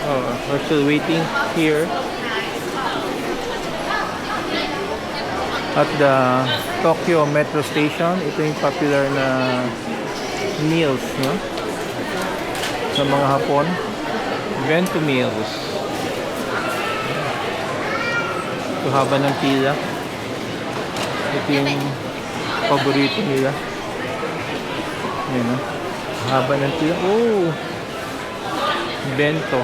Oh, we're still waiting here at the Tokyo Metro Station. Ito yung popular na meals, no? Sa mga Hapon. Bento meals. Ito haba ng pila. Ito yung paborito nila. Ayan, no? Haba ng pila. Oh! Bento.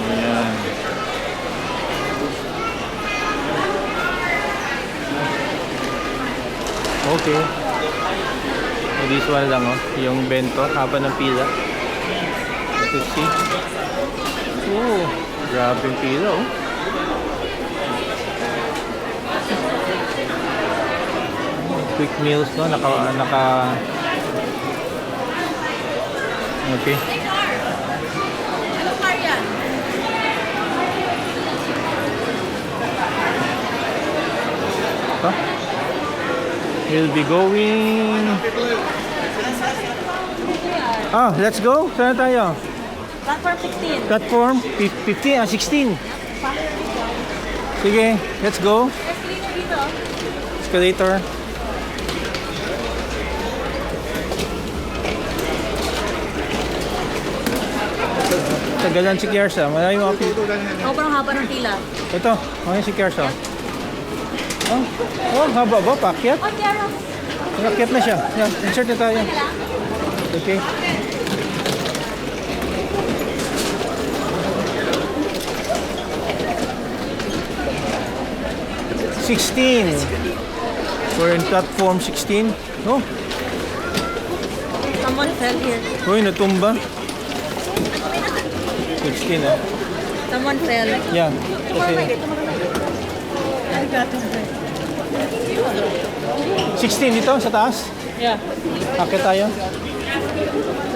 Ayan. Okay. So this one lang, oh. Yung bento. Haba ng pila. To see. Oh, grabe yung pila, oh. Quick meals, no? Okay. Huh? We'll be going. Ah, let's go. Saan tayo? Platform 16. Platform 15, 16. Sige, let's go. Escalator dito. Escalator. Tagalan si Kiersa. Malayo mga pila. Sobrang haba ng pila. Ito, ano si Kiersa? Oh, haba ba? Pakyat? Oh, Tiara. Pakyat na siya. Yan, insert na tayo. Okay. We're in platform 16. Oh, Someone fell here. uy, natumba. 16, ah. Someone fell. Yan. Kasi 16 dito sa taas. Yeah. Akit tayo.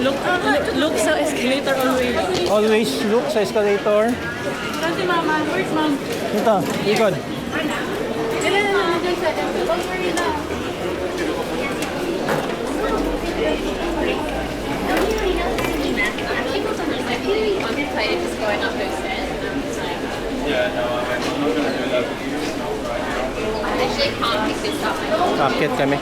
Look sa escalator always. Always look sa escalator. Kasi mama, where's mom? Ito, ikot. Akit kami.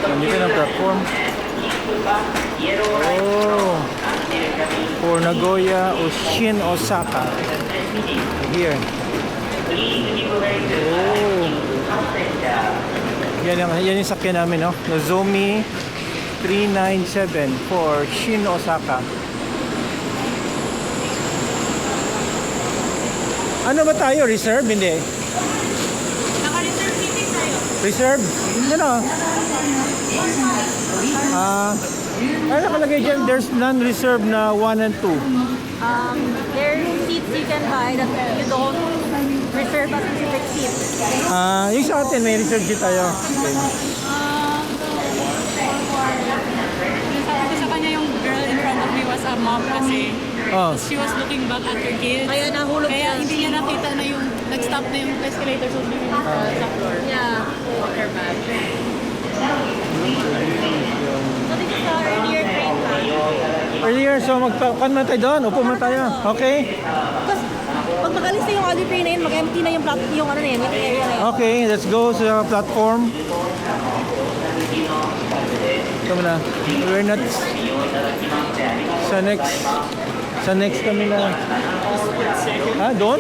Nandito ng platform. Oh, for Nagoya o Shin Osaka. Here. Oh. Yan yung sakyan namin, no? Nozomi 397 for Shin Osaka. Ano ba tayo? Reserve? Hindi. Naka-reserve seating tayo. Reserve? Ano? Ano nakalagay dyan? There's non-reserve na 1 and 2. There's seats you can buy that you don't reserve a specific seat. Yung sa atin, may reserve dito tayo. Okay. Sabi ko sa kanya yung girl in front of me was a mom kasi Oh. she was looking back at her kids. Kaya nahulog Kaya siya. hindi niya nakita na yung nag-stop na yung escalator so hindi niya sa floor. Yeah. Water bag. So this is our earlier train pa. Earlier, so magpakan na tayo doon. Upo muna tayo. Okay? Tapos, pag makalis na yung earlier train na yun, mag-empty na yung yung ano na yun, waiting area na yun. Okay, let's go sa platform. Ito muna. We're not sa next kami na. Doon?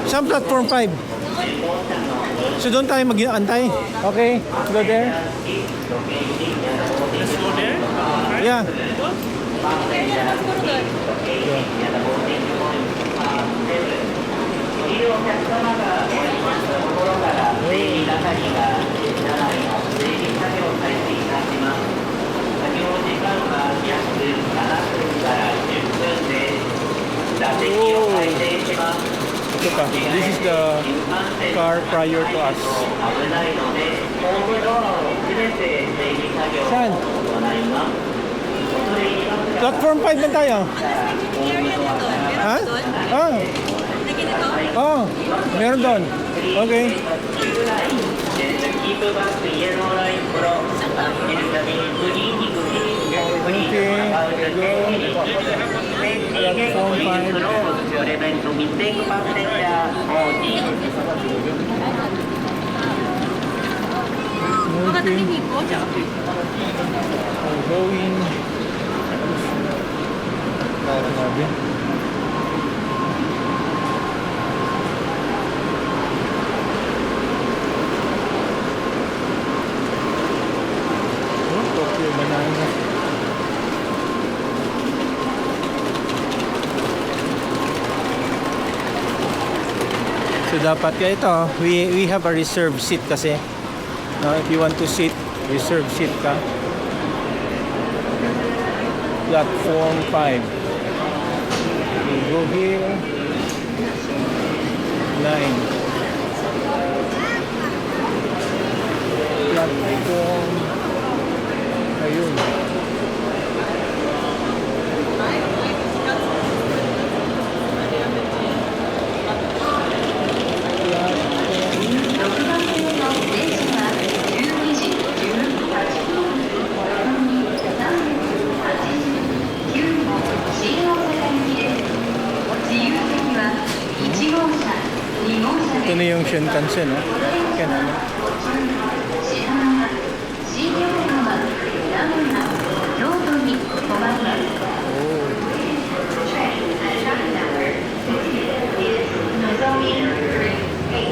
Sa platform 5. So doon tayo mag-antay. Okay, go there. Let's go there. Yeah. Area naman siguro doon. Ito pa. This is the car prior to us. Saan? Platform 5 na tayo. Area na doon. Ha? Meron doon? Ah, Na ganito? oh, meron doon. Okay. Platform 5. Baka Okay. tumingin ko. Going. Grabe. Oh, Tokyo Banana. So dapat kaya ito, we have a reserved seat kasi. No, if you want to sit, reserve seat ka. Platform 5. We go here. 9. Platform. Ayun. Ito na yung Shinkansen, no? Yan, ano?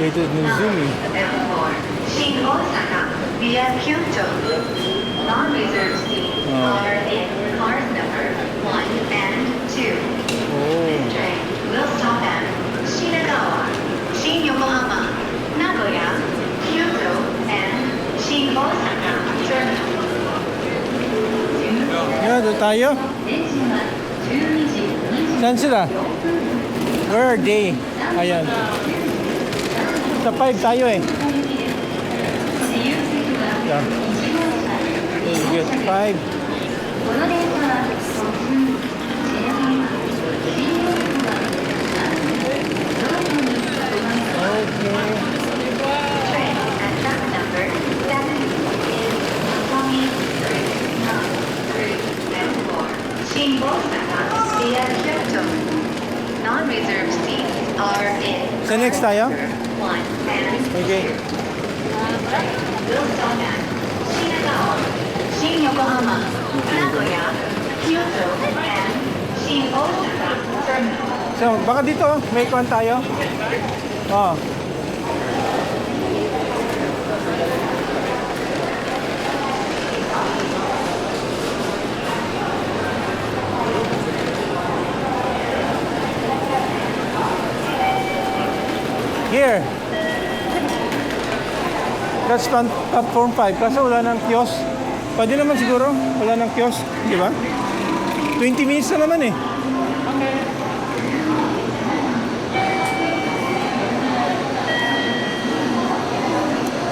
Ito is Nozumi. Shin Osaka via Kyoto. Non-reserved seats are in cars number 1 and 2. Oh. This train will stop at Shinagawa, Shin Yokohama, Nagoya, Kyoto, and Shin Osaka Terminal. Yan, doon tayo. Saan sila? Where are they? Ayan. Sa 5 tayo eh. Yeah. Let's get 5. Train at track number 7 is Nozomi 3 and 4. Shin Osaka via Kyoto. Non-reserved seats are in Sa next tayo? 1 and Okay. will stop at Shinagawa, Shin Yokohama, Nagoya, Kyoto, and Shin Osaka Terminal. So, baka dito, may kuhan tayo. Oh. Here. That's platform 5. Kaso wala ng kiosk. Pwede naman siguro. Wala ng kiosk. Di ba? 20 minutes na naman eh.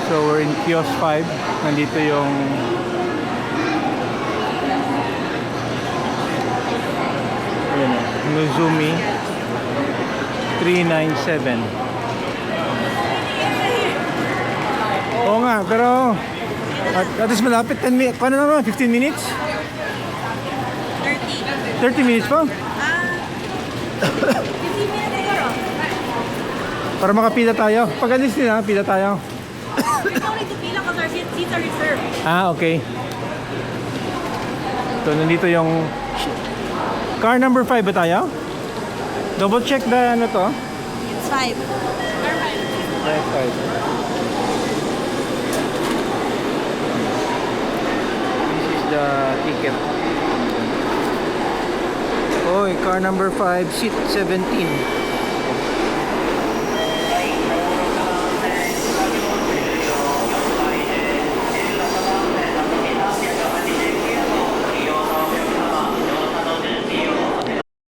So we're in kiosk 5. Nandito yung ayan, Nozumi 397. Oo nga, pero at least malapit 10 minutes. Paano naman? 15 minutes? 30. 30 minutes pa? 15 minutes siguro. Para makapila tayo. Pag alis nila, pila tayo. We don't need to pila because our seats are reserved. Ah, okay. So, nandito yung car number 5 ba tayo? Double check the ano to? It's 5. Car 5. This is the ticket. Oh, car number 5, seat 17.